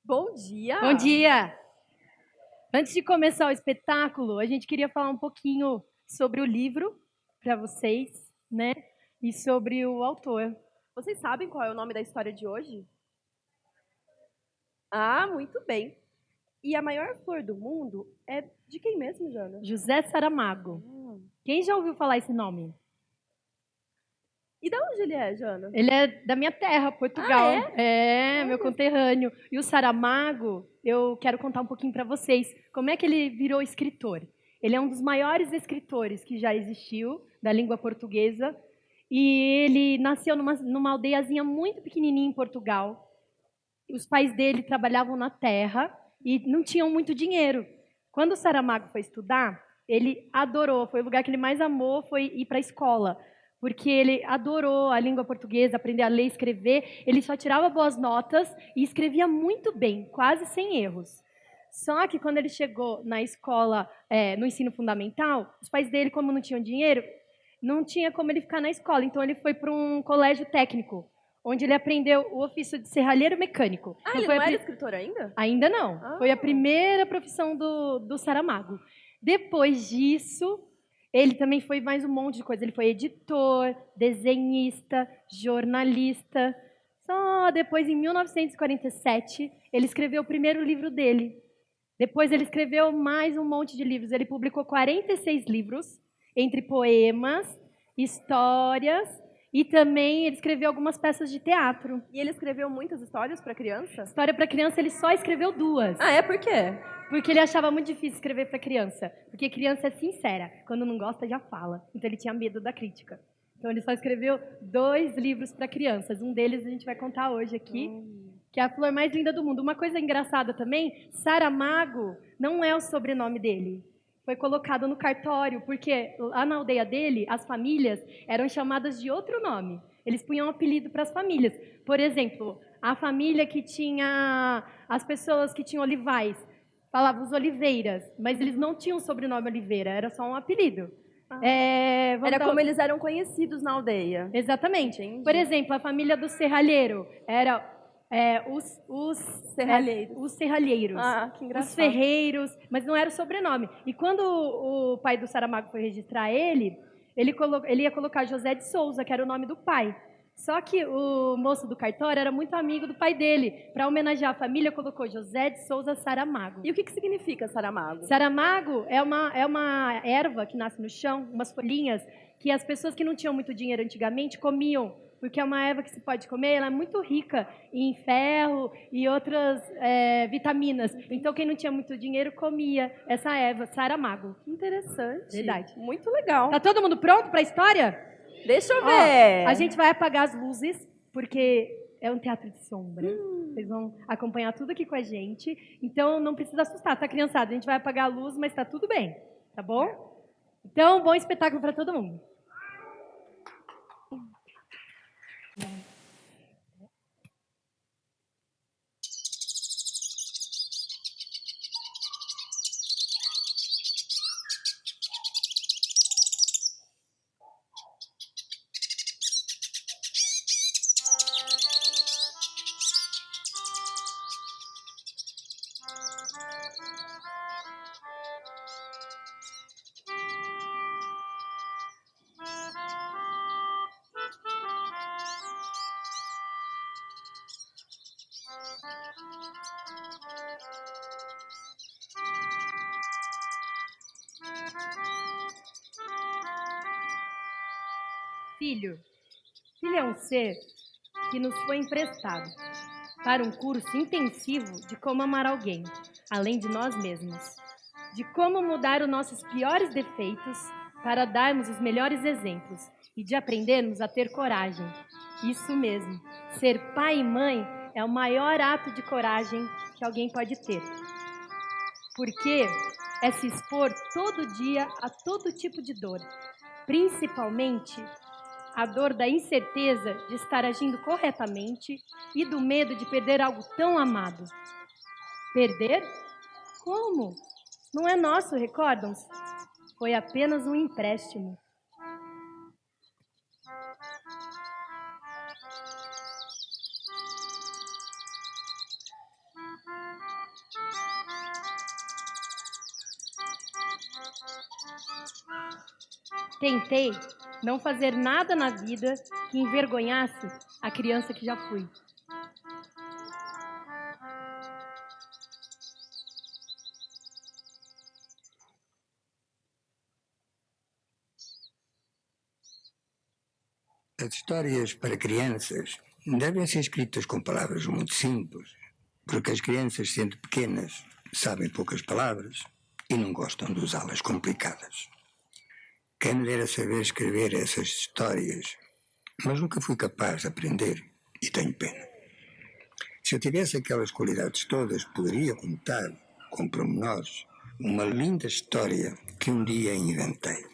Bom dia! Bom dia! Antes de começar o espetáculo, a gente queria falar um pouquinho sobre o livro para vocês, né? E sobre o autor. Vocês sabem qual é o nome da história de hoje? Ah, muito bem. E a maior flor do mundo é de quem mesmo, Jana? José Saramago. Quem já ouviu falar esse nome? E de onde ele é, Jana? Ele é da minha terra, Portugal. Ah, é? É, meu conterrâneo. E o Saramago, eu quero contar um pouquinho para vocês como é que ele virou escritor. Ele é um dos maiores escritores que já existiu da língua portuguesa. E ele nasceu numa aldeiazinha muito pequenininha em Portugal. Os pais dele trabalhavam na terra e não tinham muito dinheiro. Quando o Saramago foi estudar, ele adorou, foi o lugar que ele mais amou, foi ir para a escola, porque ele adorou a língua portuguesa, aprender a ler e escrever. Ele só tirava boas notas e escrevia muito bem, quase sem erros. Só que quando ele chegou na escola, no ensino fundamental, os pais dele, como não tinham dinheiro, não tinha como ele ficar na escola. Então ele foi para um colégio técnico, onde ele aprendeu o ofício de serralheiro mecânico. Ah, Então, ele não era escritor ainda? Ainda não. Ah. Foi a primeira profissão do Saramago. Depois disso, ele também foi mais um monte de coisa. Ele foi editor, desenhista, jornalista. Só depois, em 1947, ele escreveu o primeiro livro dele. Depois ele escreveu mais um monte de livros. Ele publicou 46 livros, entre poemas, histórias, e também ele escreveu algumas peças de teatro. E ele escreveu muitas histórias para criança? História para criança ele só escreveu 2. Ah, é? Por quê? Porque ele achava muito difícil escrever para criança. Porque criança é sincera. Quando não gosta, já fala. Então ele tinha medo da crítica. Então ele só escreveu 2 livros para crianças. Um deles a gente vai contar hoje aqui, que é a flor mais linda do mundo. Uma coisa engraçada também, Saramago não é o sobrenome dele. Foi colocado no cartório, porque lá na aldeia dele, as famílias eram chamadas de outro nome. Eles punham um apelido para as famílias. Por exemplo, a família que tinha as pessoas que tinham olivais, falavam os Oliveiras, mas eles não tinham o sobrenome Oliveira, era só um apelido. Era como eles eram conhecidos na aldeia. Exatamente. Entendi. Por exemplo, a família do serralheiro era os Serralheiros. Os serralheiros. Ah, que engraçado. Os ferreiros, mas não era o sobrenome. E quando o pai do Saramago foi registrar ele ia colocar José de Souza, que era o nome do pai. Só que o moço do cartório era muito amigo do pai dele. Para homenagear a família, colocou José de Souza Saramago. E o que significa Saramago? Saramago é uma erva que nasce no chão, umas folhinhas, que as pessoas que não tinham muito dinheiro antigamente comiam, porque é uma erva que se pode comer, ela é muito rica em ferro e outras vitaminas. Então, quem não tinha muito dinheiro comia essa erva, Saramago. Interessante. Verdade. Muito legal. Tá todo mundo pronto para a história? Deixa eu ver. A gente vai apagar as luzes, porque é um teatro de sombra. Vocês vão acompanhar tudo aqui com a gente. Então, não precisa assustar, tá, criançada? A gente vai apagar a luz, mas tá tudo bem. Tá bom? Então, bom espetáculo para todo mundo. Filho é um ser que nos foi emprestado para um curso intensivo de como amar alguém, além de nós mesmos, de como mudar os nossos piores defeitos para darmos os melhores exemplos e de aprendermos a ter coragem. Isso mesmo, ser pai e mãe é o maior ato de coragem que alguém pode ter. Porque é se expor todo dia a todo tipo de dor, principalmente a dor da incerteza de estar agindo corretamente e do medo de perder algo tão amado. Perder? Como? Não é nosso, recordam-se? Foi apenas um empréstimo. Tentei não fazer nada na vida que envergonhasse a criança que já fui. As histórias para crianças devem ser escritas com palavras muito simples, porque as crianças, sendo pequenas, sabem poucas palavras e não gostam de usá-las complicadas. Quem me dera saber escrever essas histórias, mas nunca fui capaz de aprender e tenho pena. Se eu tivesse aquelas qualidades todas, poderia contar, com pormenores, uma linda história que um dia inventei.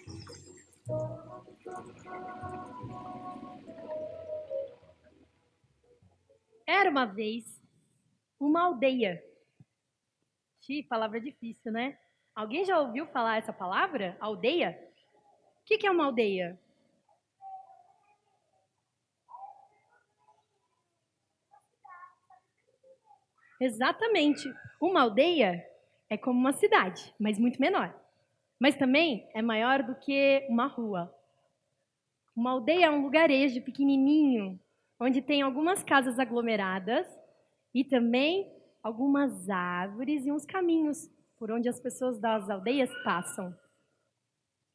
Era uma vez uma aldeia. Palavra difícil, né? Alguém já ouviu falar essa palavra? Aldeia? O que é uma aldeia? Exatamente. Uma aldeia é como uma cidade, mas muito menor. Mas também é maior do que uma rua. Uma aldeia é um lugarejo pequenininho, onde tem algumas casas aglomeradas e também algumas árvores e uns caminhos por onde as pessoas das aldeias passam.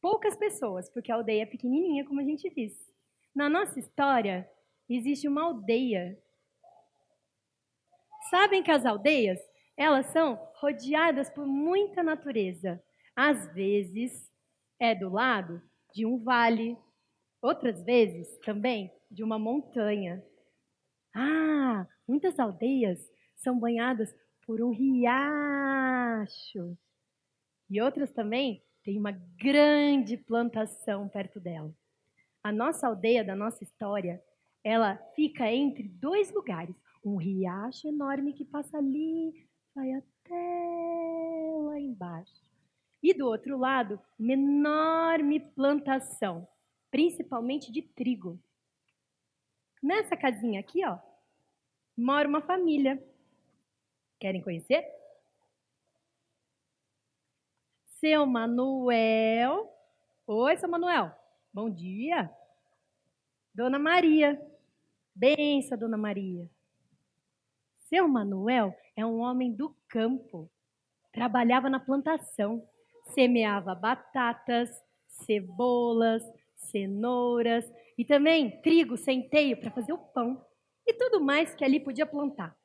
Poucas pessoas, porque a aldeia é pequenininha, como a gente disse. Na nossa história, existe uma aldeia. Sabem que as aldeias, elas são rodeadas por muita natureza. Às vezes, é do lado de um vale, outras vezes também de uma montanha. Muitas aldeias são banhadas por um riacho. E outras também têm uma grande plantação perto dela. A nossa aldeia, da nossa história, ela fica entre dois lugares. Um riacho enorme que passa ali, vai até lá embaixo. E do outro lado, uma enorme plantação, principalmente de trigo. Nessa casinha aqui, ó, mora uma família. Querem conhecer? Seu Manuel. Oi, seu Manuel. Bom dia. Dona Maria. Benção, Dona Maria. Seu Manuel é um homem do campo. Trabalhava na plantação. Semeava batatas, cebolas, cenouras e também trigo, centeio para fazer o pão e tudo mais que ali podia plantar.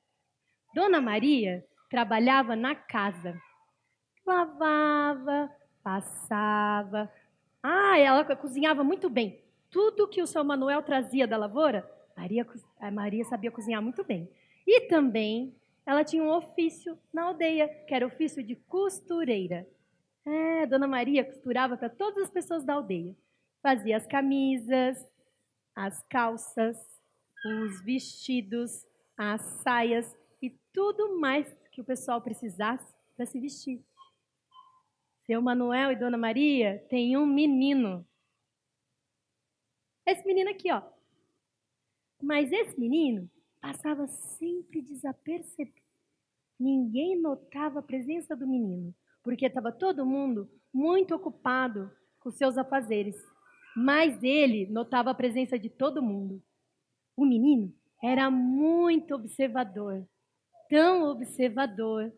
Dona Maria trabalhava na casa. Lavava, passava. Ela cozinhava muito bem. Tudo que o seu Manuel trazia da lavoura, a Maria sabia cozinhar muito bem. E também ela tinha um ofício na aldeia, que era ofício de costureira. Dona Maria costurava para todas as pessoas da aldeia. Fazia as camisas, as calças, os vestidos, as saias e tudo mais que o pessoal precisasse para se vestir. Seu Manuel e Dona Maria têm um menino. Esse menino aqui, ó. Mas esse menino passava sempre desapercebido. Ninguém notava a presença do menino, porque estava todo mundo muito ocupado com seus afazeres. Mas ele notava a presença de todo mundo. O menino era muito observador, tão observador,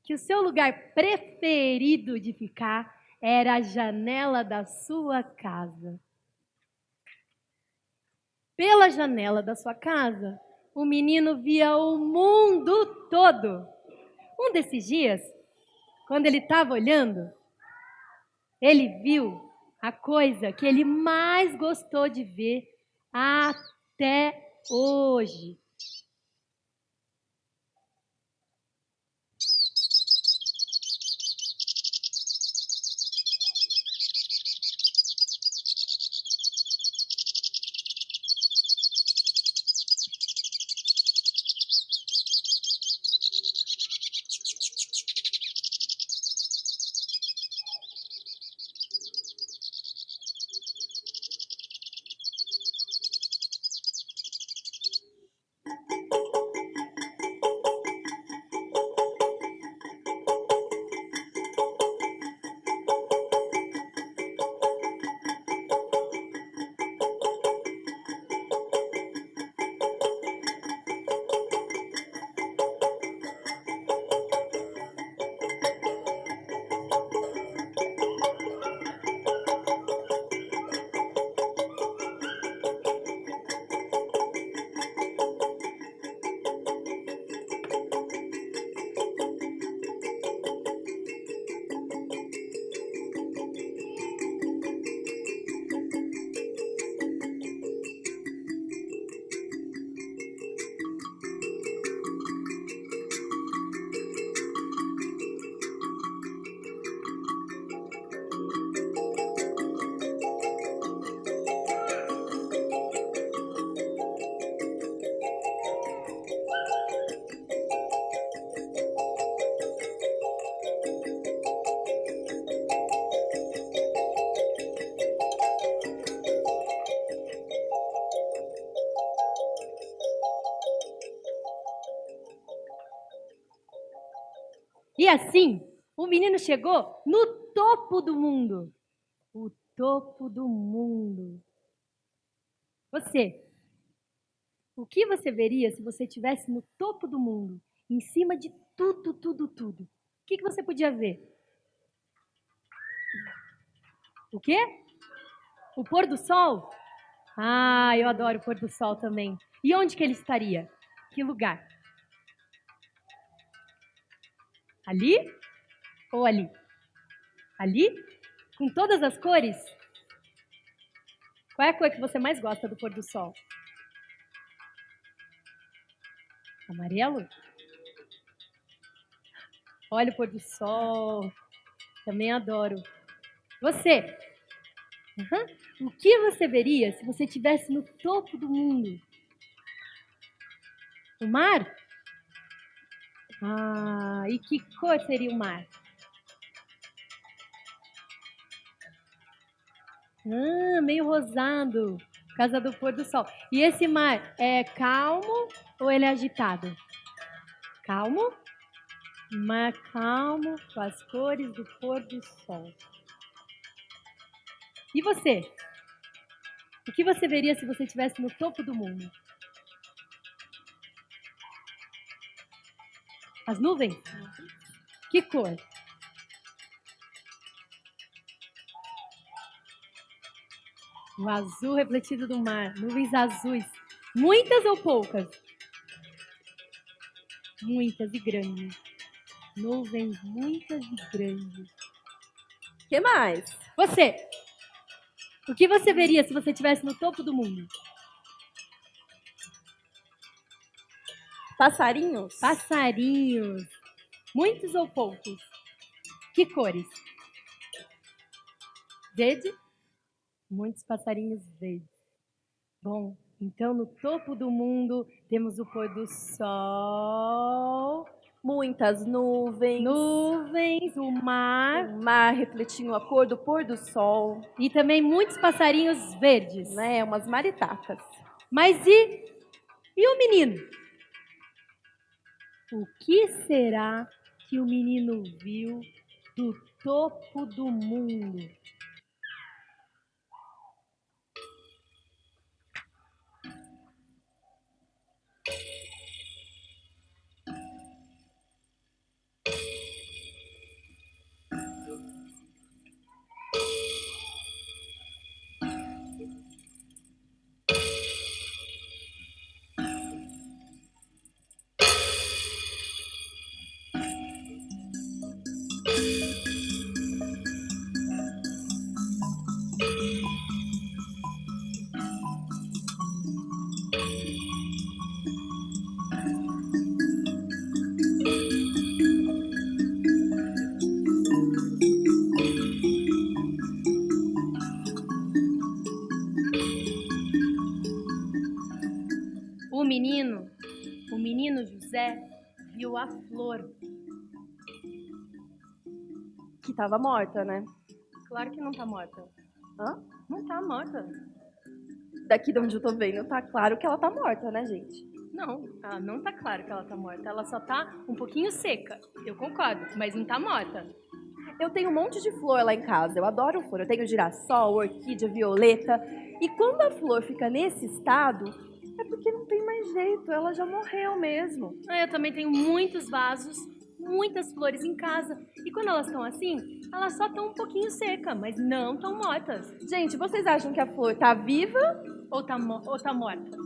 que o seu lugar preferido de ficar era a janela da sua casa. Pela janela da sua casa, o menino via o mundo todo. Um desses dias, quando ele estava olhando, ele viu a coisa que ele mais gostou de ver até hoje. E assim, o menino chegou no topo do mundo. O topo do mundo. Você, o que você veria se você estivesse no topo do mundo, em cima de tudo, tudo, tudo? O que você podia ver? O quê? O pôr do sol? Ah, eu adoro o pôr do sol também. E onde que ele estaria? Que lugar? Ali ou ali? Ali? Com todas as cores? Qual é a cor que você mais gosta do pôr do sol? Amarelo? Olha o pôr do sol. Também adoro. Você? O que você veria se você estivesse no topo do mundo? O mar? Ah, e que cor seria o mar? Ah, meio rosado, por causa do pôr do sol. E esse mar é calmo ou ele é agitado? Calmo? Mar calmo, com as cores do pôr do sol. E você? O que você veria se você estivesse no topo do mundo? As nuvens? Que cor? O azul refletido do mar, nuvens azuis. Muitas ou poucas? Muitas e grandes. Nuvens muitas e grandes. O que mais? Você, o que você veria se você estivesse no topo do mundo? Passarinhos? Passarinhos. Muitos ou poucos? Que cores? Verde? Muitos passarinhos verdes. Bom, então no topo do mundo temos o pôr do sol, Muitas nuvens. nuvens, o mar O mar refletindo a cor do pôr do sol. e também muitos passarinhos verdes. Né? Umas maritacas. Mas e o menino? O que será que o menino viu do topo do mundo? O menino José viu a flor. Que tava morta, né? Claro que não tá morta. Hã? Não tá morta. Daqui de onde eu tô vendo, tá claro que ela tá morta, né, gente? Não, não tá claro que ela tá morta. Ela só tá um pouquinho seca. Eu concordo, mas não tá morta. Eu tenho um monte de flor lá em casa. Eu adoro flor. Eu tenho girassol, orquídea, violeta. E quando a flor fica nesse estado, é porque não tem mais jeito. Ela já morreu mesmo. Eu também tenho muitos vasos, muitas flores em casa. E quando elas estão assim, elas só estão um pouquinho secas, mas não estão mortas. Gente, vocês acham que a flor tá viva? Ou tá morta? Tá morta.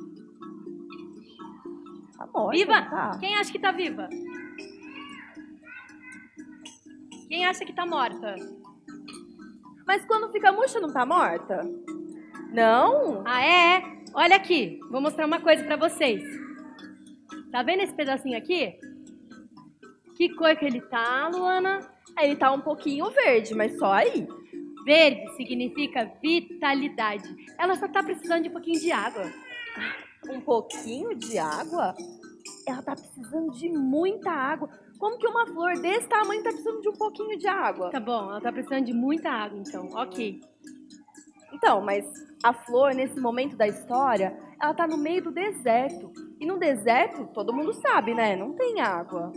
Viva? Não tá? Quem acha que tá viva? Quem acha que tá morta? Mas quando fica murcha, não tá morta? Não? Ah, é? Olha aqui, vou mostrar uma coisa pra vocês. Tá vendo esse pedacinho aqui? Que cor que ele tá, Luana? Ele tá um pouquinho verde, mas só aí. Verde significa vitalidade. Ela só tá precisando de um pouquinho de água. Um pouquinho de água? Ela tá precisando de muita água. Como que uma flor desse tamanho tá precisando de um pouquinho de água? Tá bom, ela tá precisando de muita água, então. Ok. Então, mas a flor, nesse momento da história, ela tá no meio do deserto. E no deserto, todo mundo sabe, né? Não tem água.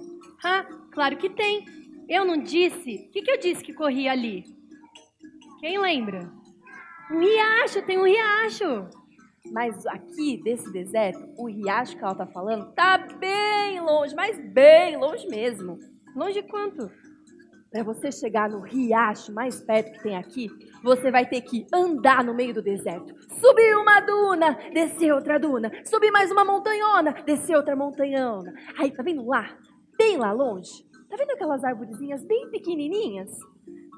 Claro que tem. Eu não disse? O que eu disse que corria ali? Quem lembra? Um riacho, tem um riacho. Mas aqui, desse deserto, o riacho que ela tá falando tá bem longe, mas bem longe mesmo. Longe quanto? Para você chegar no riacho mais perto que tem aqui, você vai ter que andar no meio do deserto. Subir uma duna, descer outra duna. Subir mais uma montanhona, descer outra montanhona. Aí, tá vendo lá? Bem lá longe? Tá vendo aquelas arvorezinhas bem pequenininhas?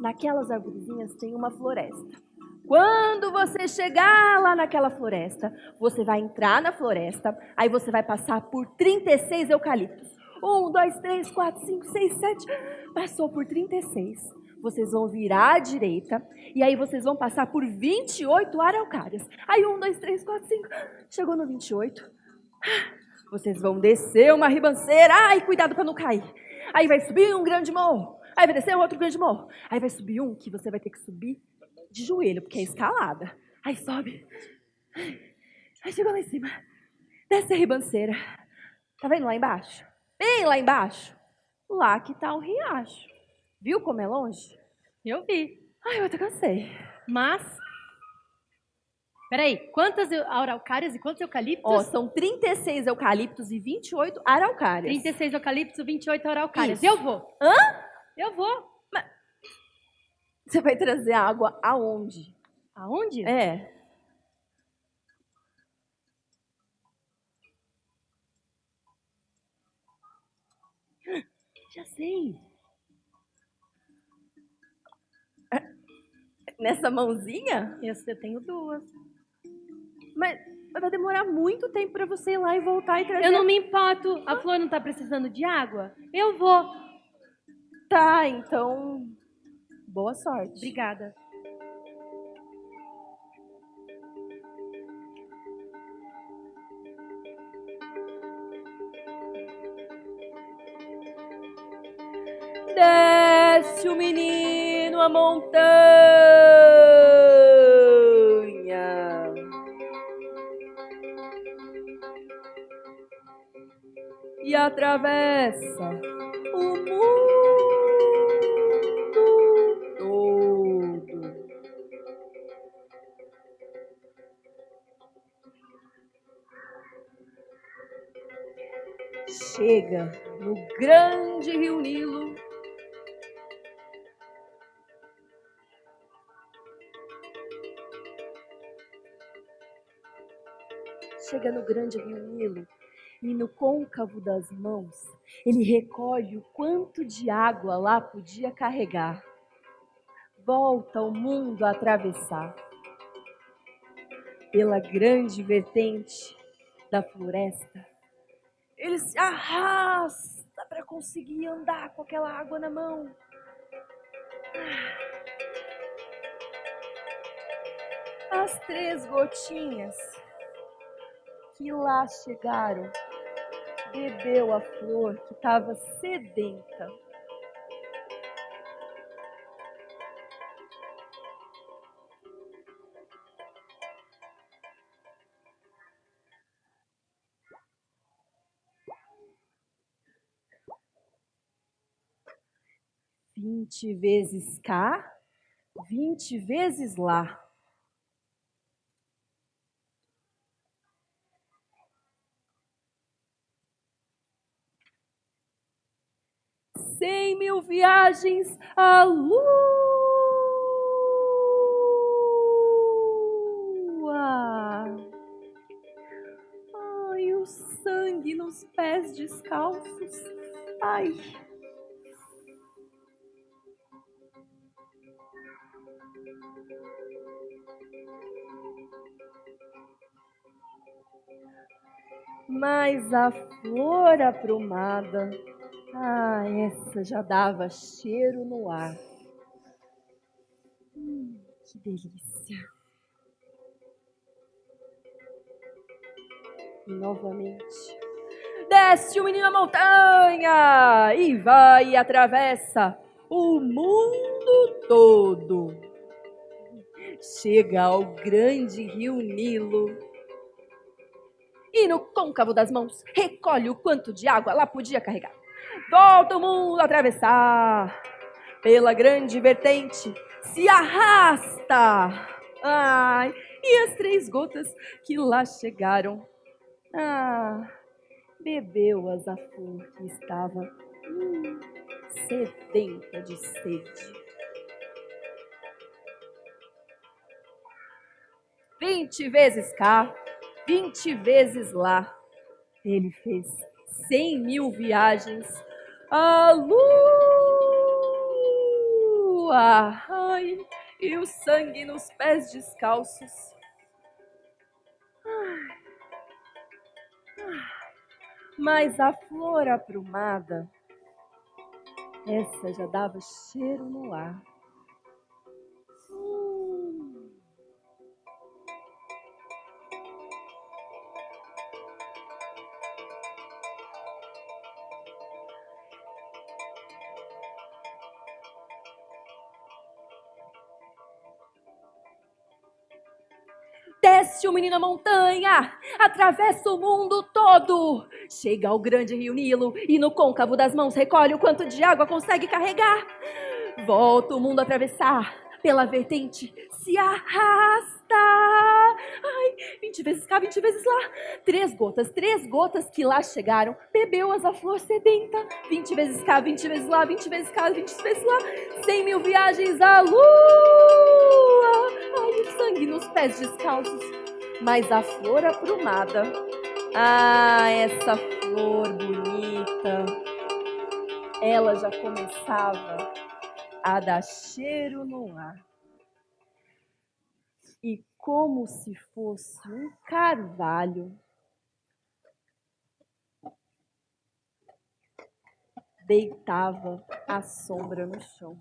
Naquelas arvorezinhas tem uma floresta. Quando você chegar lá naquela floresta, você vai entrar na floresta, aí você vai passar por 36 eucaliptos. 1, 2, 3, 4, 5, 6, 7. Passou por 36. Vocês vão virar à direita e aí vocês vão passar por 28 araucárias. Aí 1, 2, 3, 4, 5. Chegou no 28. Vocês vão descer uma ribanceira. Ai, cuidado para não cair. Aí vai subir um grande morro. Aí vai descer outro grande morro. Aí vai subir um que você vai ter que subir de joelho, porque é escalada. Aí sobe. Aí chegou lá em cima. Desce a ribanceira. Tá vendo lá embaixo? Bem lá embaixo. Lá que tá o riacho. Viu como é longe? Eu vi. Ai, eu até cansei. Mas... Peraí, quantas araucárias e quantos eucaliptos? Ó, são 36 eucaliptos e 28 araucárias. 36 eucaliptos e 28 araucárias. Isso. Eu vou. Hã? Eu vou. Você vai trazer água aonde? Aonde? É. Já sei. Nessa mãozinha? Eu tenho duas. Mas vai demorar muito tempo para você ir lá e voltar e trazer. Eu não me importo. A flor não tá precisando de água? Eu vou. Tá, então... Boa sorte. Obrigada. Desce o menino a montanha e atravessa o mundo todo. Chega no grande rio Nilo. Chega no grande rio Nilo e no côncavo das mãos ele recolhe o quanto de água lá podia carregar. Volta o mundo a atravessar. Pela grande vertente da floresta, ele se arrasta para conseguir andar com aquela água na mão. As 3 gotinhas que lá chegaram, bebeu a flor que estava sedenta. Vinte vezes cá, 20 vezes lá. 100.000 viagens à lua. Ai, o sangue nos pés descalços. Ai. Mas a flor aprumada, essa já dava cheiro no ar. Que delícia. E novamente, desce o menino a montanha e vai e atravessa o mundo todo. Chega ao grande rio Nilo e no côncavo das mãos recolhe o quanto de água lá podia carregar. Volta o mundo a atravessar. Pela grande vertente se arrasta. Ai, e as 3 gotas que lá chegaram. Bebeu-as a flor que estava sedenta de sede. 20 vezes cá, 20 vezes lá. Ele fez 100.000 viagens à lua. Ai, e o sangue nos pés descalços. Mas a flor aprumada, essa já dava cheiro no ar. Desce o menino a montanha, atravessa o mundo todo. Chega ao grande rio Nilo e no côncavo das mãos recolhe o quanto de água consegue carregar. Volta o mundo a atravessar, pela vertente se arrasta. Ai, 20 vezes cá, 20 vezes lá. 3 gotas que lá chegaram. Bebeu-as a flor sedenta. 20 vezes cá, 20 vezes lá, 20 vezes cá, 20 vezes lá. 100.000 viagens à lua. Ai, o sangue nos pés descalços. Mas a flor aprumada. Essa flor bonita. Ela já começava a dar cheiro no ar. E como se fosse um carvalho, deitava a sombra no chão.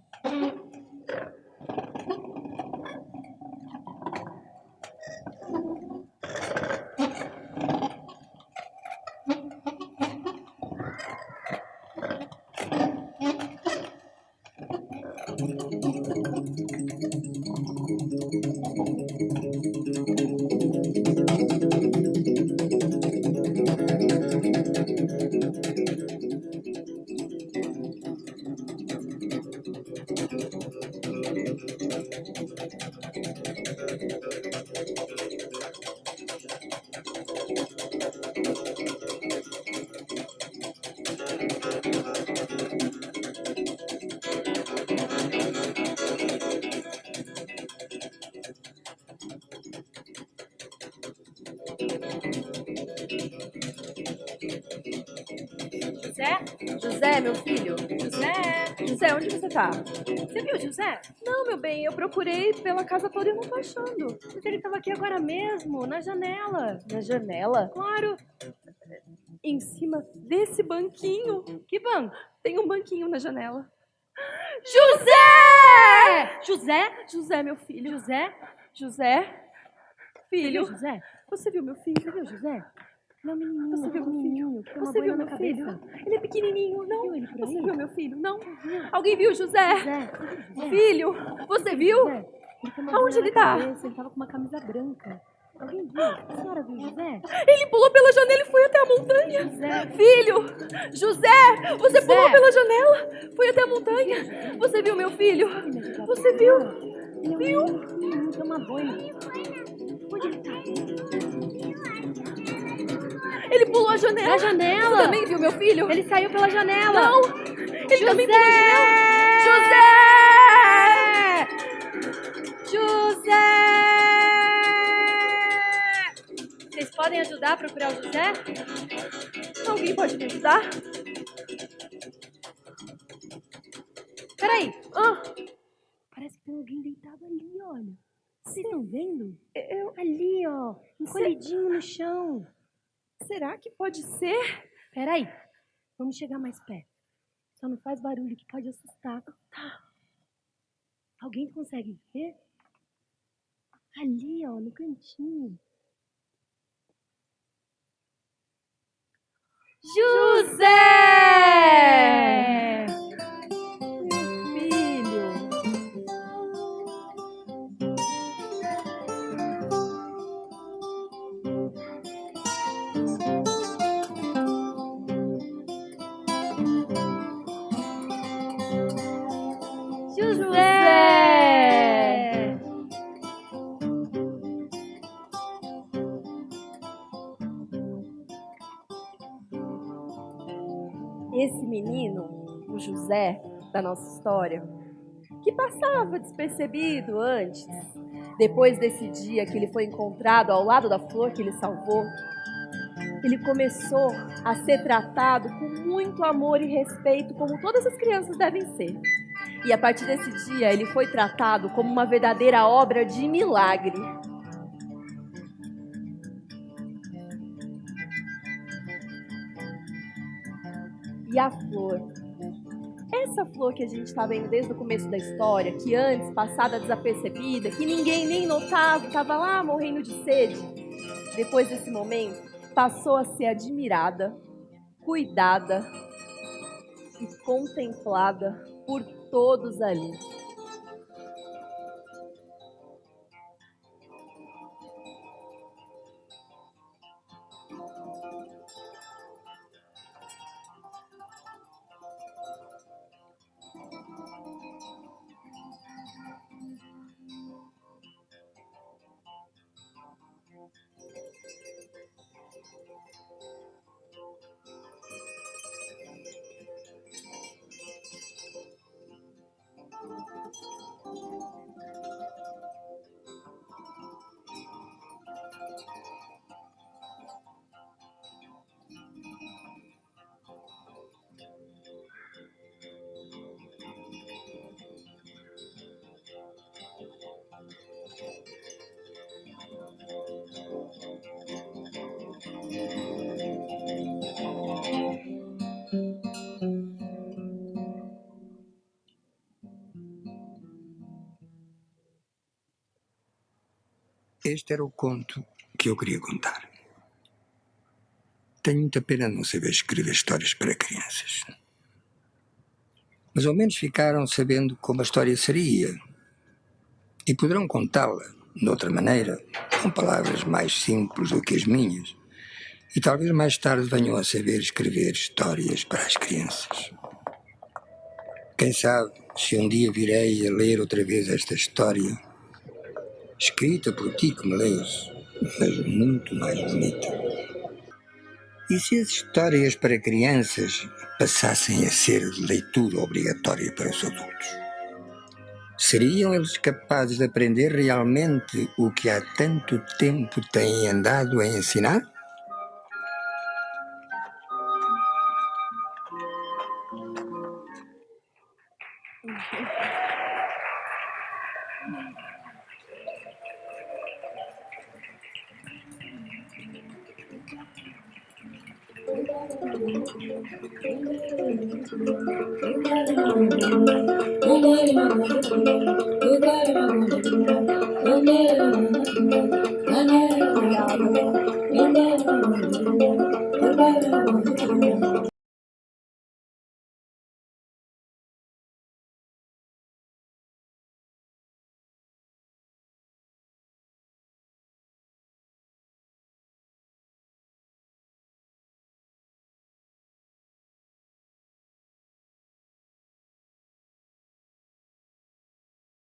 José, meu filho. José, onde você tá? Você viu, José? Não, meu bem, eu procurei pela casa toda e não tô achando. Mas ele estava aqui agora mesmo, na janela. Na janela? Claro. Em cima desse banquinho. Que banco? Tem um banquinho na janela. José! José? José, meu filho. José? José? Filho. Você viu, José? Você viu meu filho? Você viu, José? Não, menininho. Você viu meu filho? Você viu meu filho? Ele é pequenininho. Não. Viu ele por aí? Você viu meu filho? Não. Alguém viu José? José. Filho, você viu? José. Aonde ele tá? Ele tava com uma camisa branca. Alguém viu? A senhora viu, José? Ele pulou pela janela e foi até a montanha. José. Filho, José, você pulou pela janela, foi até a montanha. Você viu meu filho? Você viu? Viu? Toma banho. Onde ele tá? Ele pulou a janela. Na janela. Você também viu meu filho? Ele saiu pela janela. Não, ele também pulou a janela. José! Vocês podem ajudar a procurar o José? Alguém pode me ajudar? Peraí. Parece que tem alguém deitado ali, olha. Vocês estão vendo? Ali, ó. Encolhidinho no chão. Será que pode ser? Peraí. Vamos chegar mais perto. Só não faz barulho que pode assustar. Alguém consegue ver? Ali, ó, no cantinho. José! Meu filho. José! Esse menino, o José, da nossa história, que passava despercebido antes, depois desse dia que ele foi encontrado ao lado da flor que ele salvou, ele começou a ser tratado com muito amor e respeito, como todas as crianças devem ser. E a partir desse dia, ele foi tratado como uma verdadeira obra de milagre. E a flor, essa flor que a gente está vendo desde o começo da história, que antes passada desapercebida, que ninguém nem notava, estava lá morrendo de sede, depois desse momento, passou a ser admirada, cuidada e contemplada por todos ali. Este era o conto que eu queria contar. Tenho muita pena de não saber escrever histórias para crianças. Mas ao menos ficaram sabendo como a história seria. E poderão contá-la de outra maneira, com palavras mais simples do que as minhas. E talvez mais tarde venham a saber escrever histórias para as crianças. Quem sabe se um dia virei a ler outra vez esta história, escrita por ti que me lês, mas muito mais bonita. E se as histórias para crianças passassem a ser de leitura obrigatória para os adultos? Seriam eles capazes de aprender realmente o que há tanto tempo têm andado a ensinar? Obrigada.